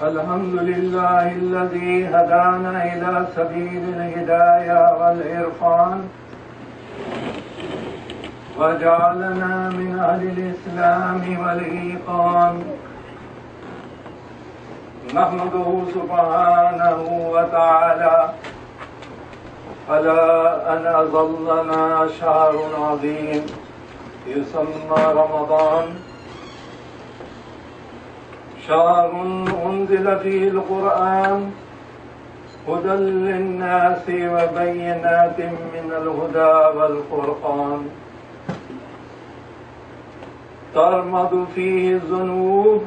الحمد لله الذي هدانا إلى سبيل الهداية والعرفان وجعلنا من أهل الإسلام والإيقان. نحمده سبحانه وتعالى على أن أظلنا شهر عظيم يسمى رمضان، شهر أنزل فيه القرآن هدى للناس وبينات من الهدى والفرقان، ترمد فيه الذنوب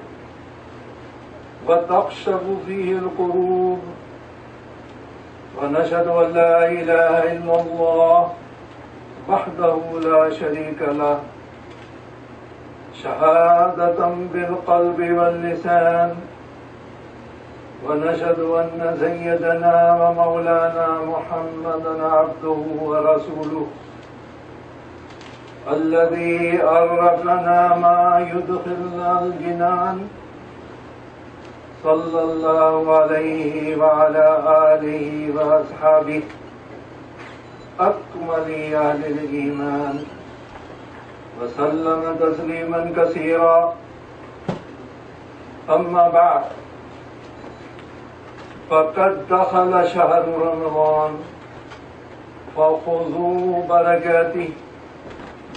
وتقشف فيه القلوب، ونشهد أن لا إله إلا الله وحده لا شريك له شهادة بالقلب واللسان، ونشهد أن سيدنا ومولانا محمدا عبده ورسوله الذي عرفنا ما يدخلنا الجنان، صلى الله عليه وعلى آله وأصحابه أكمل أهل الإيمان وسلم تسليما كثيرا. أما بعد، فقد دخل شهر رمضان فخذوا بركاته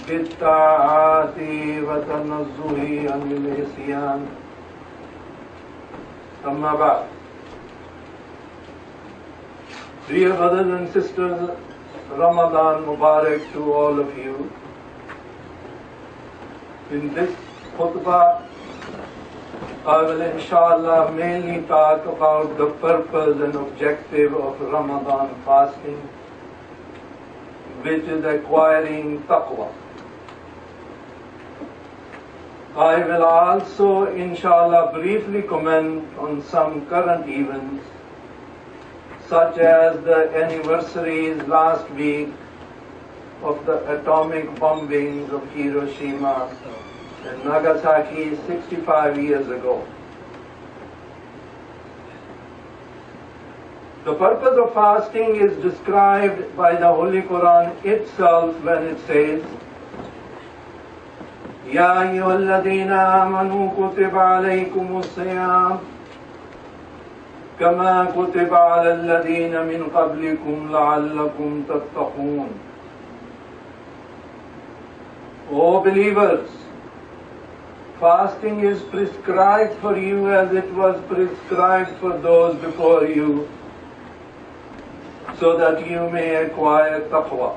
بالطاعات وتنزه عن العصيان. أما بعد, dear brothers and sisters, Ramadan Mubarak to all of you. In this khutbah, I will inshallah mainly talk about the purpose and objective of Ramadan fasting, which is acquiring taqwa. I will also inshallah briefly comment on some current events, such as the anniversaries last week of the atomic bombings of Hiroshima and Nagasaki 65 years ago. The purpose of fasting is described by the Holy Quran itself when it says, يَا أَيُّهَا الَّذِينَ آمَنُوا كُتِبَ عَلَيْكُمُ الصِّيَامُ كَمَا كُتِبَ عَلَى الَّذِينَ مِنْ قَبْلِكُمْ لَعَلَّكُمْ تَتَّقُونَ. O believers, fasting is prescribed for you as it was prescribed for those before you, so that you may acquire taqwa.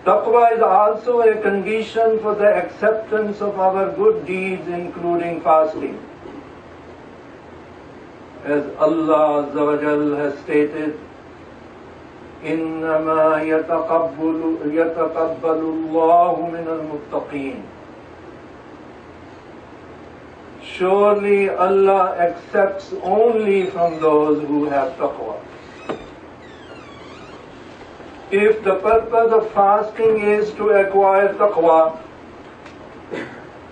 Taqwa is also a condition for the acceptance of our good deeds, including fasting. As Allah Azza wa Jal has stated, إِنَّمَا يَتَقَبَّلُ اللَّهُ مِنَ الْمُتَّقِينَ. Surely Allah accepts only from those who have taqwa. If the purpose of fasting is to acquire taqwa,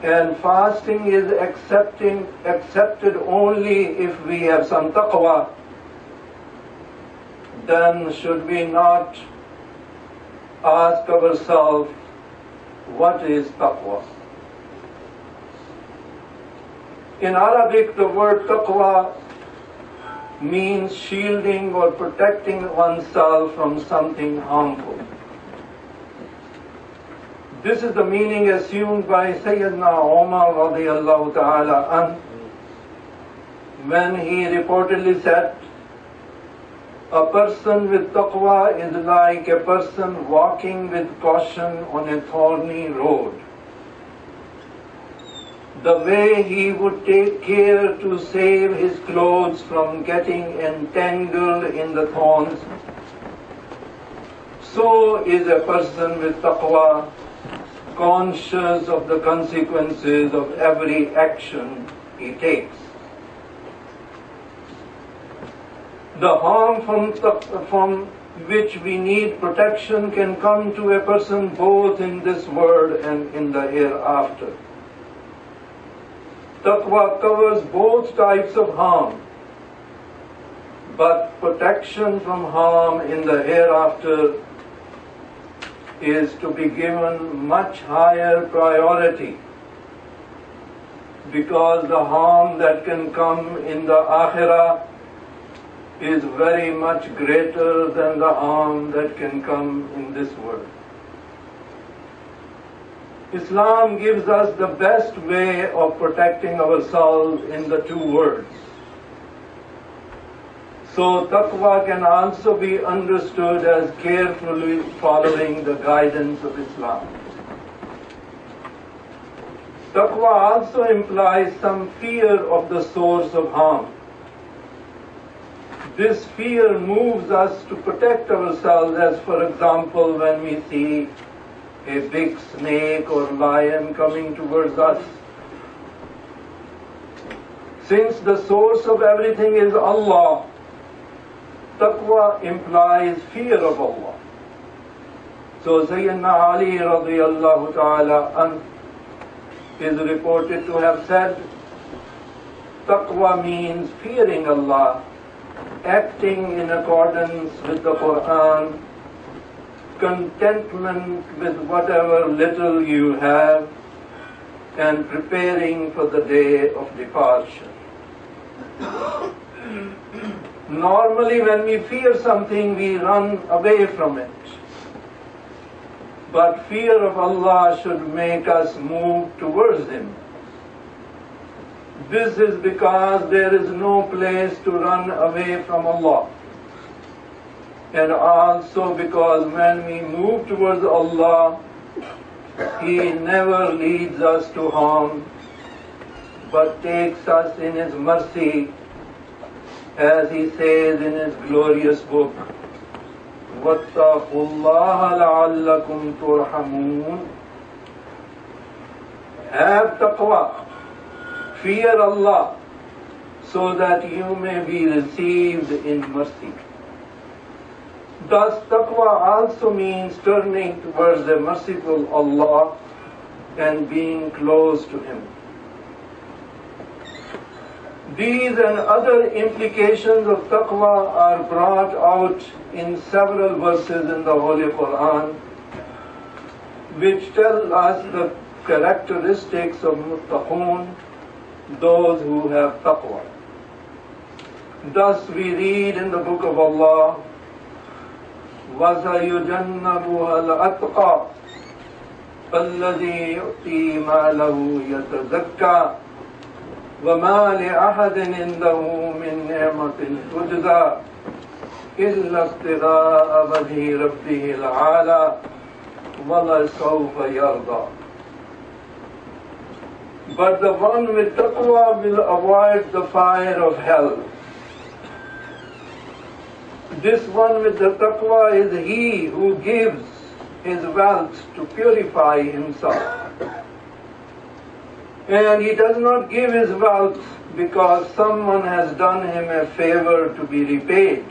and fasting is accepted only if we have some taqwa, then should we not ask ourselves, what is taqwa? In Arabic, the word taqwa means shielding or protecting oneself from something harmful. This is the meaning assumed by Sayyidina Umar radiyallahu ta'ala an when he reportedly said, a person with taqwa is like a person walking with caution on a thorny road. The way he would take care to save his clothes from getting entangled in the thorns, so is a person with taqwa, conscious of the consequences of every action he takes. The harm from which we need protection can come to a person both in this world and in the hereafter. Taqwa covers both types of harm, but protection from harm in the hereafter is to be given much higher priority, because the harm that can come in the akhirah is very much greater than the harm that can come in this world. Islam gives us the best way of protecting ourselves in the two worlds. So taqwa can also be understood as carefully following the guidance of Islam. Taqwa also implies some fear of the source of harm. This fear moves us to protect ourselves, as for example when we see a big snake or lion coming towards us. Since the source of everything is Allah, taqwa implies fear of Allah. So Sayyidina Ali radiyallahu ta'ala is reported to have said, taqwa means fearing Allah, acting in accordance with the Quran, contentment with whatever little you have, and preparing for the day of departure. Normally when we fear something, we run away from it. But fear of Allah should make us move towards Him. This is because there is no place to run away from Allah. And also because when we move towards Allah, He never leads us to harm, but takes us in His mercy, as He says in His glorious book, وَاتَّقُوا اللَّهَ لَعَلَّكُمْ تُرْحَمُونَ. Have taqwa, fear Allah, so that you may be received in mercy. Thus, taqwa also means turning towards the merciful Allah and being close to Him. These and other implications of taqwa are brought out in several verses in the Holy Quran, which tell us the characteristics of muttaqun, those who have taqwa. Thus we read in the book of Allah, وَسَيُجَنَّبُهَا الْأَتْقَى الَّذِي يُؤْتِي مَالَهُ يَتَزَكَّى وَمَا لِأَحَدٍ عِندَهُ مِنْ نِعْمَةٍ تُجْزَى إِلَّا ابْتِغَاءَ وَجْهِ رَبِّهِ الْأَعْلَى وَلَسَوْفَ يَرْضَى. But the one with taqwa will avoid the fire of hell. This one with the taqwa is he who gives his wealth to purify himself. And he does not give his wealth because someone has done him a favor to be repaid,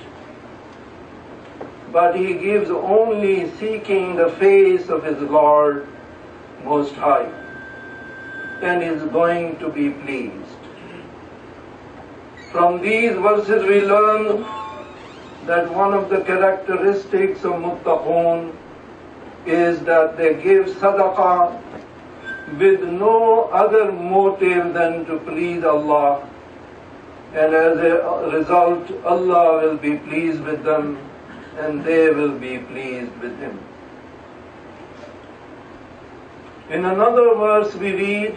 but he gives only seeking the face of his Lord Most High, and is going to be pleased. From these verses we learn that one of the characteristics of muttaqun is that they give sadaqah with no other motive than to please Allah, and as a result Allah will be pleased with them and they will be pleased with Him. In another verse we read,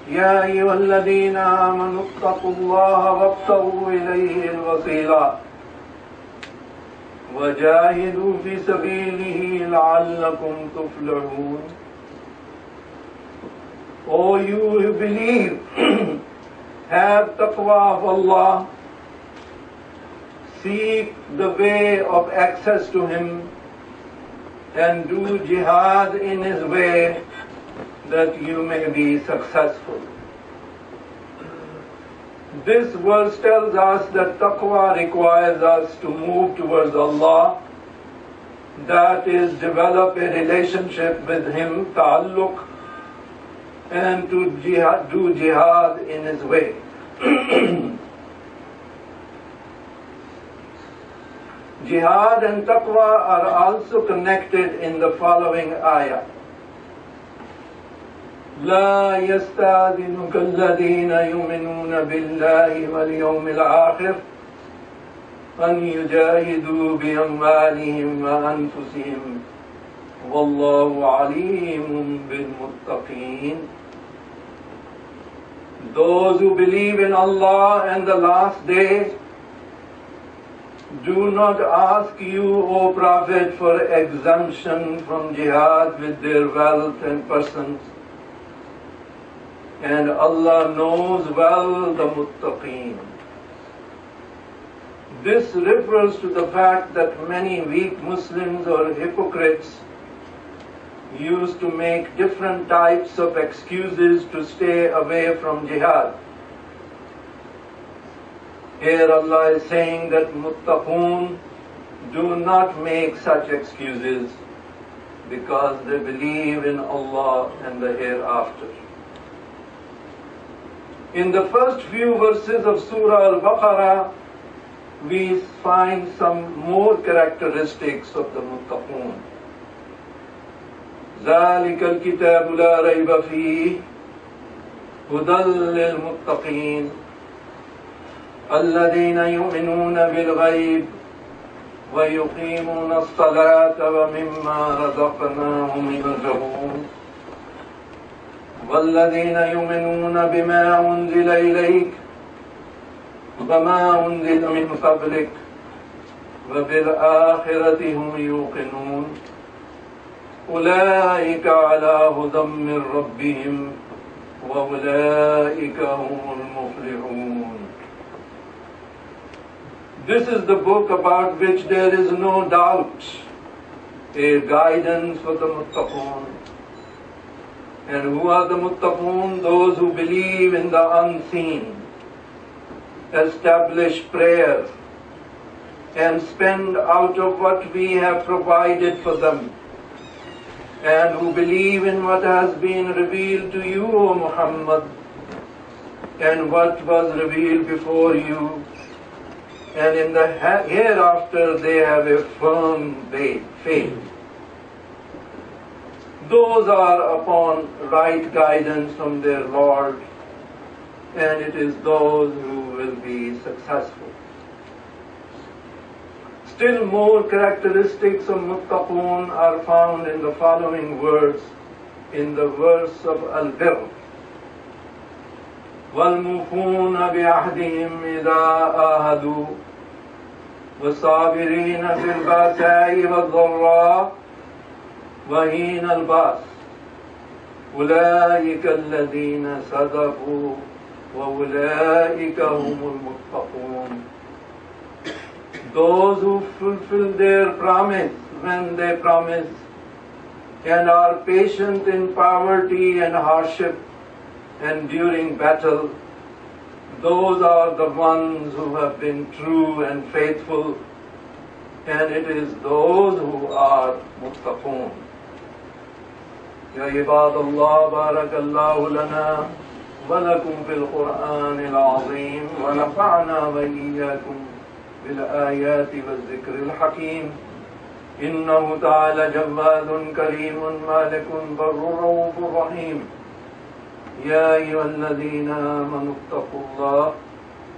يَا أَيُّهَا الَّذِينَ آمَنُوا اتَّقُوا اللَّهَ وَابْتَغُوا إِلَيْهِ الْوَسِيلَةَ وَجَاهِدُوا فِي سَبِيلِهِ لَعَلَّكُمْ تُفْلِحُونَ. O you who believe, have taqwa of Allah, seek the way of access to Him, and do jihad in His way, that you may be successful. This verse tells us that taqwa requires us to move towards Allah, that is, develop a relationship with Him, ta'alluq, and to do jihad in His way. Jihad and taqwa are also connected in the following ayah. لا يستأذنك الذين يؤمنون بالله واليوم الآخر أن يجاهدوا بأموالهم وأنفسهم والله عليم بالمتقين. Those who believe in Allah and the last day do not ask you, O Prophet, for exemption from jihad with their wealth and persons. And Allah knows well the muttaqeen. This refers to the fact that many weak Muslims or hypocrites used to make different types of excuses to stay away from jihad. Here Allah is saying that muttaqoon do not make such excuses because they believe in Allah and the hereafter. In the first few verses of Surah Al-Baqarah, we find some more characteristics of the muttaqoon. ذَلِكَ الْكِتَابُ لَا رَيْبَ فِيهِ هُدًى لِلْمُتَّقِينَ الَّذِينَ يُؤْمِنُونَ بِالْغَيْبِ وَيُقِيمُونَ الصَّلَاةَ وَمِمَّا رَزَقْنَاهُمْ يُنْفِقُونَ وَالَّذِينَ يُؤْمِنُونَ بِمَا أُنْزِلَ إِلَيْكَ وَمَا أُنْزِلَ مِنْ قَبْلِكَ وَبِالْآخِرَةِ هُمْ يُوقِنُونَ أُولَئِكَ عَلَى هُدًى مِّن رَّبِّهِمْ وَأُولَئِكَ هُمُ الْمُفْلِحُونَ. This is the book about which there is no doubt, a guidance for the muttaqoon. And who are the muttaqoon? Those who believe in the unseen, establish prayer, and spend out of what we have provided for them, and who believe in what has been revealed to you, O Muhammad, and what was revealed before you, and in the hereafter they have a firm faith. Those are upon right guidance from their Lord, and it is those who will be successful. Still more characteristics of muttaqoon are found in the following words, in the verse of Al-Birr. وَالْمُوفُونَ بِعَهْدِهِمْ إِذَا آهَدُوا وَالصَّابِرِينَ فِي الْبَأْسَاءِ وَالضَّرَّاءِ وَحِينَ الْبَأْسِ أُولَئِكَ الَّذِينَ صَدَقُوا وَأُولَئِكَ هُمُ الْمُتَّقُونَ. Those who fulfill their promise when they promise and are patient in poverty and hardship and during battle, those are the ones who have been true and faithful, and it is those who are muttaqoon. Ya ibadallah, barakallahu lana wa lakum fil Qur'an al-azim wa nafa'na wa iyyakum بالآيات والذكر الحكيم إنه تعالى جواد كريم مالك بر رؤوف رحيم يا أيها الذين آمنوا اتقوا الله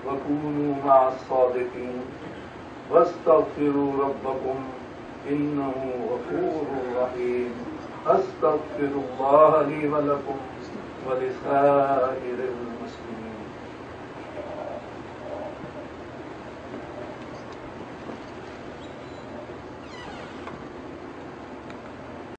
وكونوا مع الصادقين واستغفروا ربكم إنه غفور رحيم أستغفر الله لي ولكم ولسائر المسلمين.